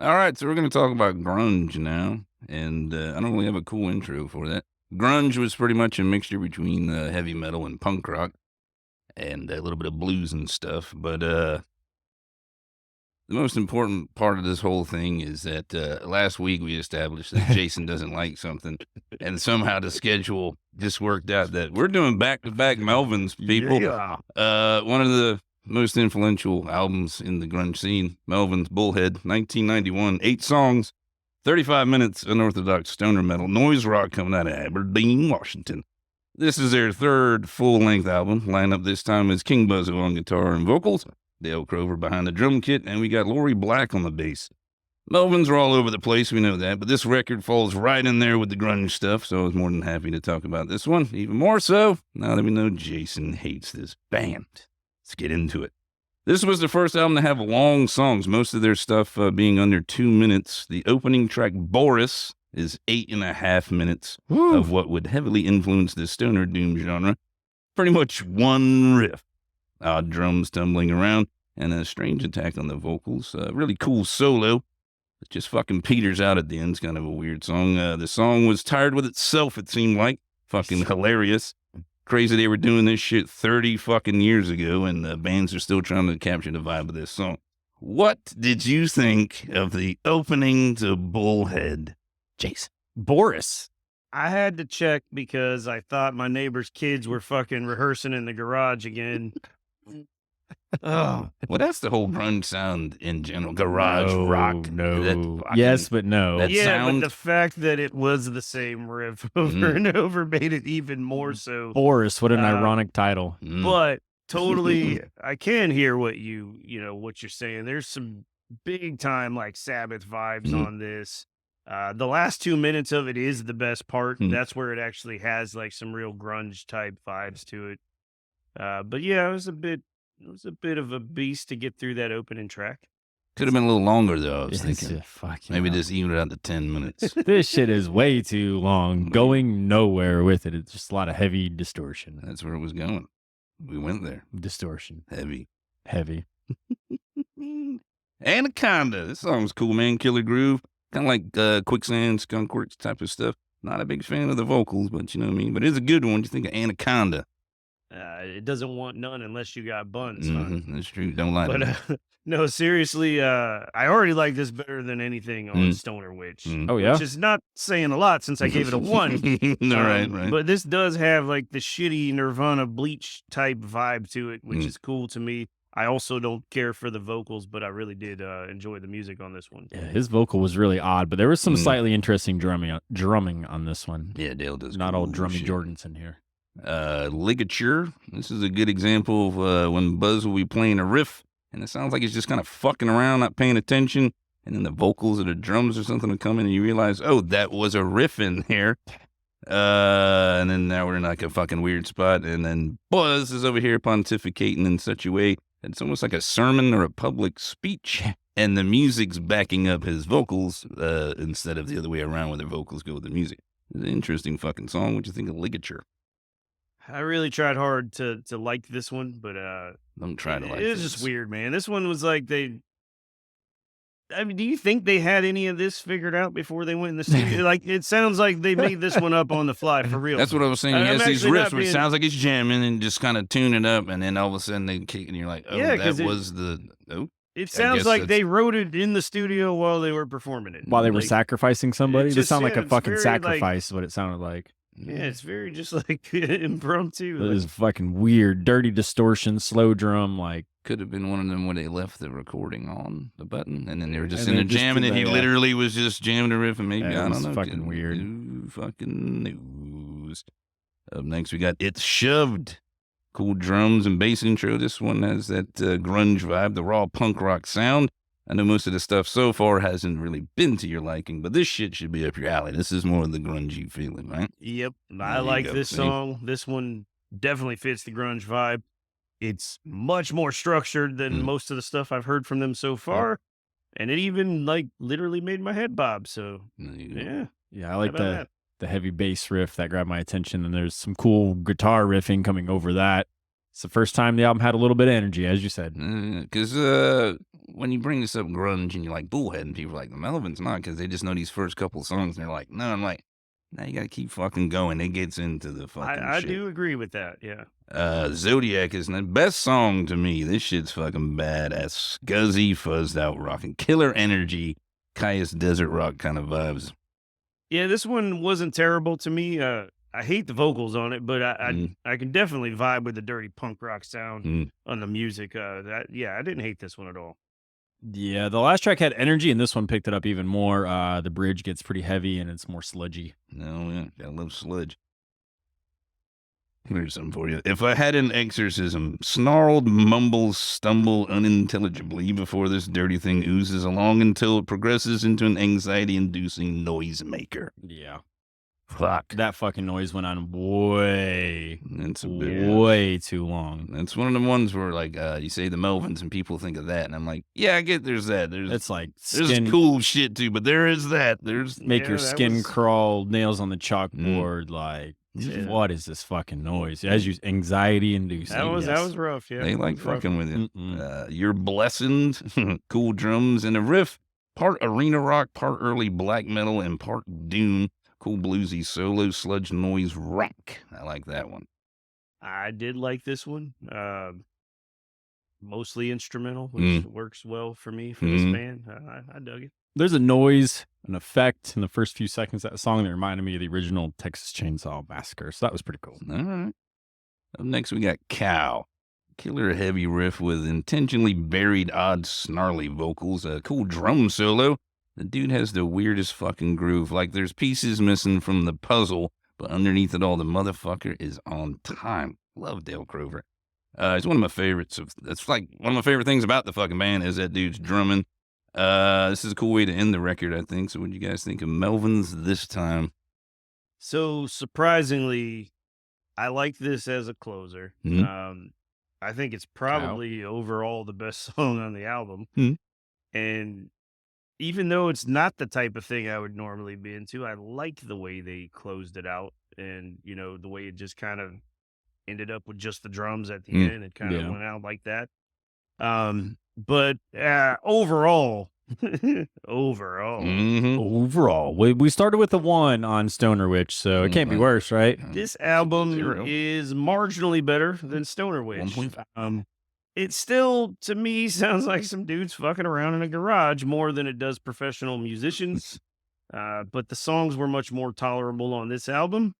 All right, so we're going to talk about grunge now, and I don't really have a cool intro for that. Grunge was pretty much a mixture between heavy metal and punk rock, and a little bit of blues and stuff. But the most important part of this whole thing is that last week we established that Jason doesn't like something, and somehow the schedule just worked out that we're doing back-to-back Melvins, people. Yeah. One of the most influential albums in the grunge scene, Melvins Bullhead, 1991, 8 songs, 35 minutes, unorthodox stoner metal, noise rock coming out of Aberdeen, Washington. This is their third full-length album. Lineup this time is King Buzzo on guitar and vocals, Dale Crover behind the drum kit, and we got Lori Black on the bass. Melvins are all over the place, we know that, but this record falls right in there with the grunge stuff, so I was more than happy to talk about this one. Even more so, now that we know Jason hates this band. Let's get into it. This was the first album to have long songs, most of their stuff being under 2 minutes. The opening track, Boris, is 8.5 minutes of what would heavily influence the stoner doom genre. Pretty much one riff. Odd drums tumbling around, and a strange attack on the vocals. Really cool solo. It just fucking peters out at the end. It's kind of a weird song. The song was tired with itself, it seemed like. Fucking hilarious. Crazy they were doing this shit 30 fucking years ago, and the bands are still trying to capture the vibe of this song. What did you think of the opening to Bullhead, Jason? Boris. I had to check because I thought my neighbor's kids were fucking rehearsing in the garage again. Oh, Well, that's the whole grunge sound in general. Garage rock. No. That fucking- Yes, but no. that yeah, sound- but the fact that it was the same riff over and over made it even more so. Boris, what an ironic title. But totally, I can hear what what you're saying. There's some big time like Sabbath vibes on this. The last 2 minutes of it is the best part. That's where it actually has like some real grunge type vibes to it. But yeah, it was a bit of a beast to get through that opening track. Could have been a little longer, though, I was It's thinking. fucking Maybe hell. just even it out to 10 minutes. This shit is way too long. Going nowhere with it. It's just a lot of heavy distortion. That's where it was going. We went there. Distortion. Heavy. Heavy. Anaconda. This song's cool, man. Killer groove. Kind of like Quicksand, Skunkworks type of stuff. Not a big fan of the vocals, but you know what I mean. But it's a good one. You think of Anaconda. It doesn't want none unless you got buns. Huh? That's true. Don't lie to me. But no, seriously, I already like this better than anything on Stoner Witch. Oh, yeah? Which is not saying a lot since I gave it a 1. Right. But this does have like the shitty Nirvana Bleach type vibe to it, which is cool to me. I also don't care for the vocals, but I really did enjoy the music on this one. Yeah, his vocal was really odd, but there was some slightly interesting drumming on this one. Yeah, Dale does. Not all cool drummy shit. Jordanson here. Ligature. This is a good example of when Buzz will be playing a riff, and it sounds like he's just kind of fucking around, not paying attention, and then the vocals or the drums or something will come in, and you realize, oh, that was a riff in there. And then now we're in like a fucking weird spot, and then Buzz is over here pontificating in such a way it's almost like a sermon or a public speech, and the music's backing up his vocals instead of the other way around where the vocals go with the music. It's an interesting fucking song. What do you think of Ligature? I really tried hard to like this one, but Don't try to like it was this. just weird, man. This one was like I mean, do you think they had any of this figured out before they went in the studio? Like, it sounds like they made this one up on the fly for real. That's what I was saying. He I'm has these actually not riffs where it being- sounds like he's jamming and just kind of tune it up, and then all of a sudden they kick, and you're like, oh, Yeah, that 'cause was the. Oh, It sounds guess like that's- they wrote it in the studio while they were performing it. While they were Like, sacrificing somebody? it's This just- sounded like yeah, a it's fucking very, like- sacrifice, is what it sounded like. Yeah, it's very just like impromptu. It like- was fucking weird. Dirty distortion, slow drum, like. could have been one of them where they left the recording on the button, and then they were just And in there they just jamming, did and he that, yeah. literally was just jamming a riff, and maybe, Yeah, I it don't was know. fucking weird. New fucking news. Up next, we got It's Shoved. Cool drums and bass intro. This one has that grunge vibe, the raw punk rock sound. I know most of the stuff so far hasn't really been to your liking, but this shit should be up your alley. This is more of the grungy feeling, right? Yep, There I you like go, this see? song. This one definitely fits the grunge vibe. It's much more structured than most of the stuff I've heard from them so far, and it even like literally made my head bob. So There you go. yeah, Yeah, I like How about the heavy bass riff that grabbed my attention, and there's some cool guitar riffing coming over that. It's the first time the album had a little bit of energy, as you said. Because when you bring this up grunge and you're like Bullhead and people are like the Melvins, not because they just know these first couple songs and they're like, no, I'm like, now you got to keep fucking going. It gets into the fucking I shit. do agree with that. Yeah. Zodiac is the best song to me. This shit's fucking badass. Scuzzy, fuzzed out rockin'. Killer energy. Caius Desert Rock kind of vibes. Yeah, this one wasn't terrible to me. I hate the vocals on it, but I can definitely vibe with the dirty punk rock sound on the music. I didn't hate this one at all. Yeah, the last track had energy, and this one picked it up even more. The bridge gets pretty heavy, and it's more sludgy. No, yeah, gotta love sludge. Here's something for you. If I had an exorcism, snarled, mumbles, stumble unintelligibly before this dirty thing oozes along until it progresses into an anxiety-inducing noisemaker. Yeah. Fuck. That fucking noise went on way too long. It's one of the ones where, like, you say the Melvins and people think of that, and I'm like, yeah, I get there's that. It's like there's cool shit too, but there is that. There's make your skin crawl, nails on the chalkboard. Like, what is this fucking noise? As you anxiety inducing. That was rough. Yeah, they like fucking with you. You're blessed. Cool drums and a riff. Part arena rock, part early black metal, and part doom. Cool bluesy solo sludge noise rack. I like that one. I did like this one. Mostly instrumental, which works well for me for this band. I dug it. There's a noise, an effect in the first few seconds of that song that reminded me of the original Texas Chainsaw Massacre. So that was pretty cool. All right. Up next, we got Cow. Killer heavy riff with intentionally buried, odd, snarly vocals. A cool drum solo. The dude has the weirdest fucking groove. Like there's pieces missing from the puzzle, but underneath it all, the motherfucker is on time. Love Dale Crover. It's one of my favorites. That's like one of my favorite things about the fucking band is that dude's drumming. This is a cool way to end the record, I think. So what do you guys think of Melvins this time? So surprisingly, I like this as a closer. I think it's probably overall the best song on the album. And even though it's not the type of thing I would normally be into, I like the way they closed it out and, the way it just kind of ended up with just the drums at the end. It kind of went out like that. But overall, we started with a 1 on Stoner Witch, so it can't be worse, right? This album is marginally better than Stoner Witch. It still, to me, sounds like some dudes fucking around in a garage more than it does professional musicians. But the songs were much more tolerable on this album.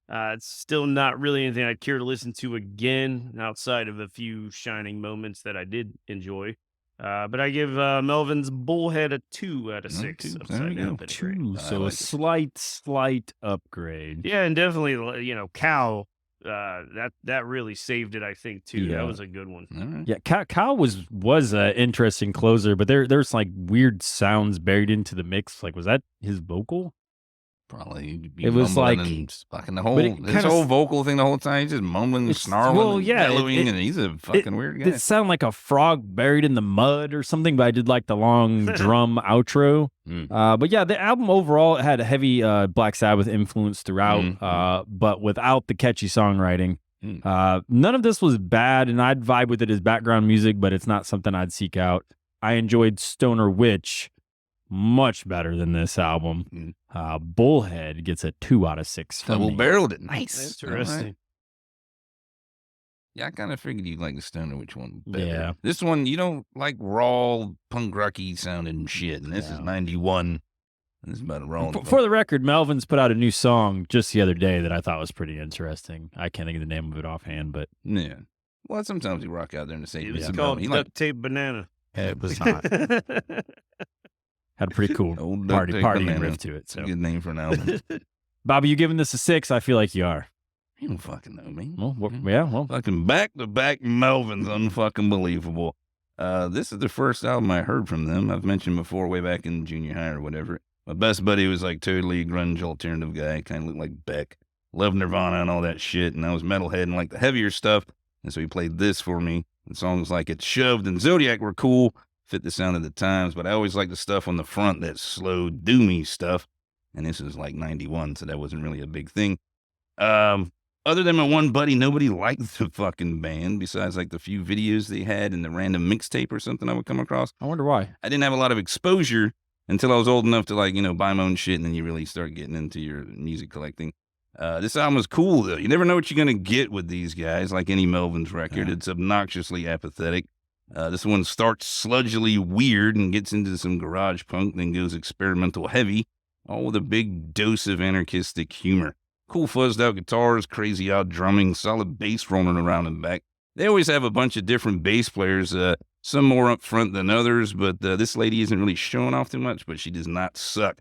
It's still not really anything I'd care to listen to again outside of a few shining moments that I did enjoy. But I give Melvin's Bullhead a 2 out of 6. Upside down pedigree. So a slight upgrade. Yeah, and definitely, Cow. That really saved it, I think, too. Yeah. That was a good one. Right. Yeah, Kyle was an interesting closer, but there's like weird sounds buried into the mix. Like, was that his vocal? Probably. It was like fucking the whole his whole vocal thing the whole time. He's just mumbling, snarling, bellowing, and he's a fucking weird guy. It sounded like a frog buried in the mud or something, but I did like the long drum outro. But yeah, the album overall had a heavy Black Sabbath influence throughout, but without the catchy songwriting. None of this was bad, and I'd vibe with it as background music, but it's not something I'd seek out. I enjoyed Stoner Witch much better than this album. Bullhead gets a 2 out of 6. Double barreled it. Nice. Interesting. Right. Yeah, I kind of figured you'd like the Stoner Witch one better. Yeah. This one, you don't like raw, punk rocky sounding shit, and this is 91. This is about raw. For the record, Melvins put out a new song just the other day that I thought was pretty interesting. I can't think of the name of it offhand, but yeah. Well, sometimes you rock out there and say it's called Duct Tape Banana. It was not. Had a pretty cool party riff to it. So good name for an album. Bobby, you giving this a 6? I feel like you are. You don't fucking know me. Well, fucking back to back Melvins, unfucking believable. This is the first album I heard from them. I've mentioned before, way back in junior high or whatever. My best buddy was like totally grunge alternative guy, kind of looked like Beck. Loved Nirvana and all that shit, and I was metalhead and like the heavier stuff. And so he played this for me. And songs like It's Shoved and Zodiac were cool. Fit the sound of the times, but I always like the stuff on the front, that slow, doomy stuff. And this is like 91, so that wasn't really a big thing. Up Other than my one buddy, nobody liked the fucking band besides like the few videos they had and the random mixtape or something I would come across. I wonder why. I didn't have a lot of exposure until I was old enough to like, buy my own shit, and then you really start getting into your music collecting. This album was cool though. You never know what you're gonna get with these guys, like any Melvins record. Yeah. It's obnoxiously apathetic. This one starts sludgily weird and gets into some garage punk, then goes experimental heavy, all with a big dose of anarchistic humor. Cool fuzzed out guitars, crazy out drumming, solid bass rolling around and back. They always have a bunch of different bass players, some more up front than others, but this lady isn't really showing off too much, but she does not suck.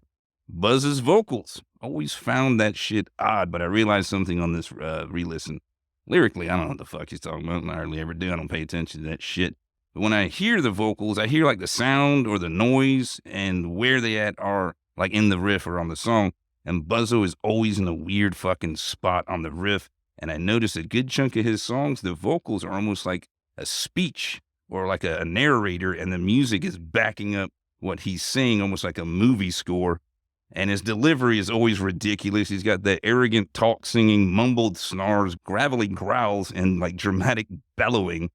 Buzz's vocals. Always found that shit odd, but I realized something on this re-listen. Lyrically, I don't know what the fuck he's talking about, and I hardly ever do. I don't pay attention to that shit. But when I hear the vocals, I hear like the sound or the noise and where they at are like in the riff or on the song. And Buzzo is always in a weird fucking spot on the riff. And I notice a good chunk of his songs, the vocals are almost like a speech or like a narrator, and the music is backing up what he's saying, almost like a movie score. And his delivery is always ridiculous. He's got that arrogant talk singing, mumbled snarls, gravelly growls, and like dramatic bellowing.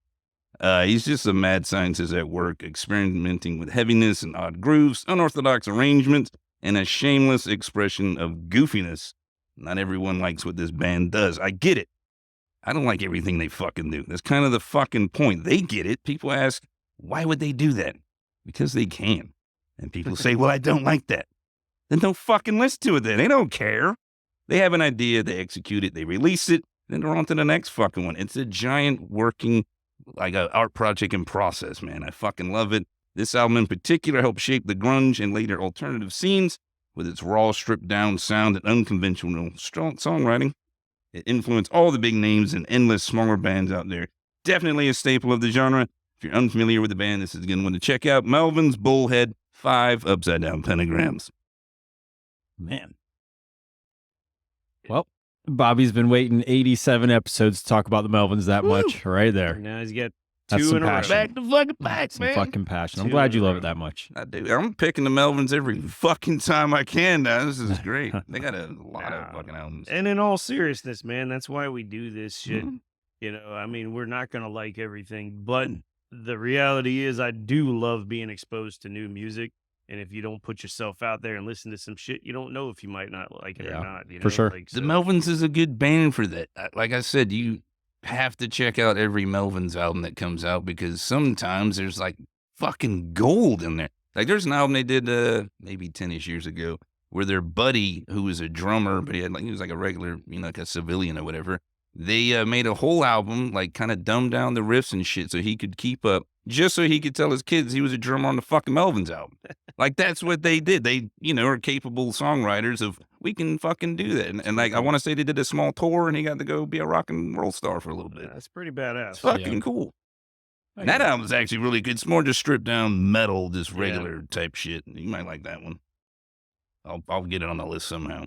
He's just a mad scientist at work, experimenting with heaviness and odd grooves, unorthodox arrangements, and a shameless expression of goofiness. Not everyone likes what this band does. I get it. I don't like everything they fucking do. That's kind of the fucking point. They get it. People ask, why would they do that? Because they can. And people say, well, I don't like that. Then don't fucking listen to it then. They don't care. They have an idea, they execute it, they release it, then they're on to the next fucking one. It's a giant working, like an art project in process, man. I fucking love it. This album in particular helped shape the grunge and later alternative scenes with its raw, stripped down sound and unconventional strong songwriting. It influenced all the big names and endless smaller bands out there. Definitely a staple of the genre. If you're unfamiliar with the band, this is a good one to check out. Melvins, Bullhead, 5 upside down pentagrams. Man. Well, Bobby's been waiting 87 episodes to talk about the Melvins that much right there. Now he's got That's two some in a row. passion. Back to fucking back, Some man. fucking passion. I'm Two glad in you a love row. it that much. I do. I'm picking the Melvins every fucking time I can now. This is great. They got a lot of fucking albums. And in all seriousness, man, that's why we do this shit. Mhm. You know, I mean, we're not going to like everything, but the reality is I do love being exposed to new music. And if you don't put yourself out there and listen to some shit, you don't know if you might not like it Yeah, or not. You know? for sure. Like, The so- Melvins is a good band for that. Like I said, you have to check out every Melvins album that comes out because sometimes there's like fucking gold in there. Like there's an album they did maybe 10-ish years ago where their buddy, who was a drummer, but he was like a regular, like a civilian or whatever. They made a whole album, like kind of dumbed down the riffs and shit so he could keep up, just so he could tell his kids he was a drummer on the fucking Melvins album. Like that's what they did. They, are capable songwriters of, we can fucking do that. And like, I want to say they did a small tour and he got to go be a rock and roll star for a little bit. That's pretty badass. It's fucking cool. And that album's actually really good. It's more just stripped down metal, just regular type shit. You might like that one. I'll get it on the list somehow.